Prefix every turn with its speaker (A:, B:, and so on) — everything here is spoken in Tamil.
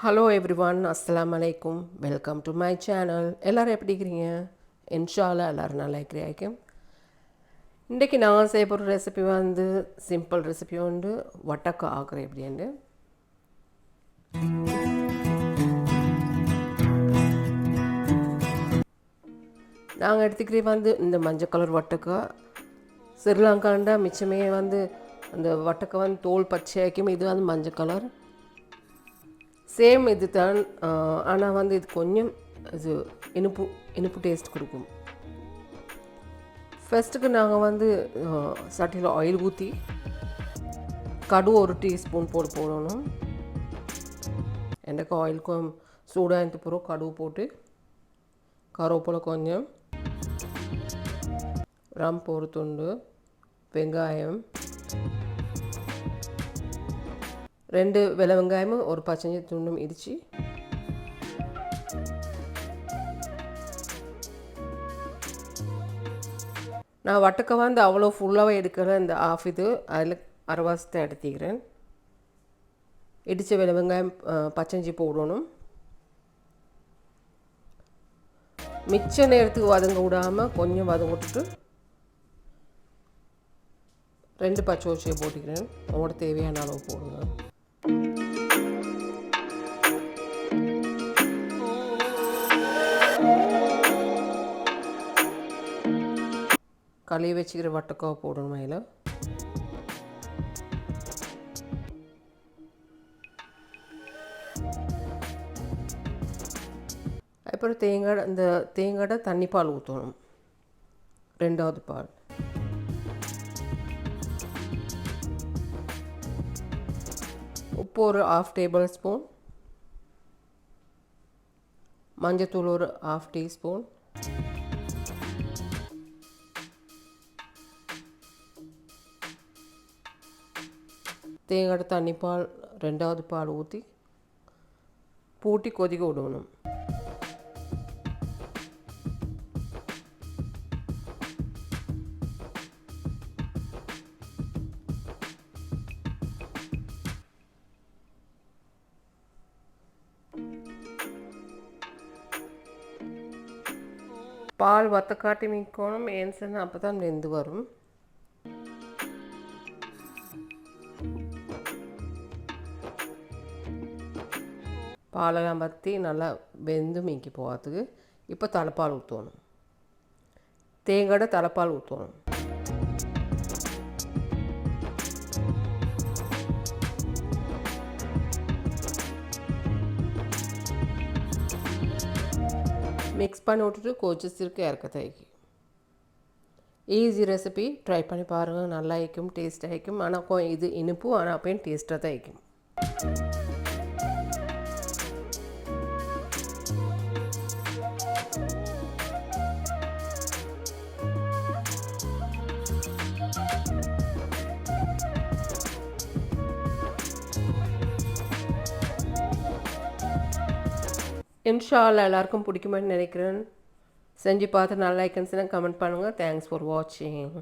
A: Hello everyone, Assalamu alaikum. Welcome to my channel. எல்லாரும் எப்படி இருக்கீங்க? இன்ஷால்லா எல்லாரும் நல்லா இருக்கிறீங்க. இன்றைக்கு நான் செய்ய போகிற ரெசிபி வந்து சிம்பிள் ரெசிபி உண்டு வட்டக்கா ஆக்குறேன் எப்படின்னு. நாங்கள் எடுத்துக்கிறே வந்து இந்த மஞ்சள் கலர் வட்டக்கா ஸ்ரீலங்காண்டா மிச்சமே வந்து அந்த வட்டக்கா வந்து தோல் பச்சையாக்கும், இது வந்து மஞ்சள் கலர் சேம் இது தான். ஆனால் வந்து இது கொஞ்சம் இது இனிப்பு டேஸ்ட் கொடுக்கும். ஃபஸ்ட்டுக்கு நாங்கள் வந்து சட்டியில் ஆயில் ஊற்றி கடுகு 1 டீஸ்பூன் போடணும். எனக்கு ஆயிலுக்கும் சூடாக பிறகு கடுகு போட்டு கருவேப்பிலை கொஞ்சம் ரம்பு ஒரு துண்டு வெங்காயம் 2 வெள்ளை வெங்காயமும் ஒரு பச்சை துண்டும் இடித்து நான் வட்டக்கா வந்து அவ்வளோ ஃபுல்லாகவே எடுக்கிறேன். இந்த ஆஃப் இது அதில் அரைவாசத்தை எடுத்துக்கிறேன். இடித்த வெள்ளை வெங்காயம் பச்சைஞ்சி போடணும். மிச்ச நேரத்துக்கு வதங்க விடாமல் கொஞ்சம் வதங்க விட்டுட்டு 2 பச்சை மிளகாயை போட்டுக்கிறேன். அவங்களோட தேவையான அளவு போடுங்க. கழுவி வச்சுக்கிற வட்டக்காவை போடணும் மேலே. அப்புறம் தேங்காய் தண்ணி பால் ஊற்றணும். 2வது பால். உப்பு ஒரு 1/2 டேபிள் ஸ்பூன், மஞ்சத்தூள் ஒரு 1/2 டீஸ்பூன், தேங்காய் தண்ணி பால் 2வது பால் ஊற்றி பூட்டி கொதிக்க விடணும். பால் வத்தக்காட்டி மிக்கணும் ஏன்னு சொன்னால் அப்போ தான் வெந்து வரும். பாலெல்லாம் வற்றி நல்லா வெந்து மீக்கி போகிறதுக்கு இப்போ தலைப்பால் ஊற்றணும். தேங்காய் தலைப்பால் ஊற்றணும். மிக்ஸ் பண்ணி விட்டுட்டு கொஞ்சம் இறக்க தேய்க்கும். ஈஸி ரெசிபி, ட்ரை பண்ணி பாருங்கள். நல்லா இருக்கும், டேஸ்ட்டாக இருக்கும். ஆனால் இது இனிப்பு, ஆனால் அப்பயும் டேஸ்ட்டாக தான் இருக்கும். இன்ஷால்லா எல்லாருக்கும் பிடிக்குமான்னு நினைக்கிறேன். செஞ்சு பார்த்து நல்லா இருக்குன்னு கமெண்ட் பண்ணுங்கள். தேங்க்ஸ் ஃபார் வாட்சிங்.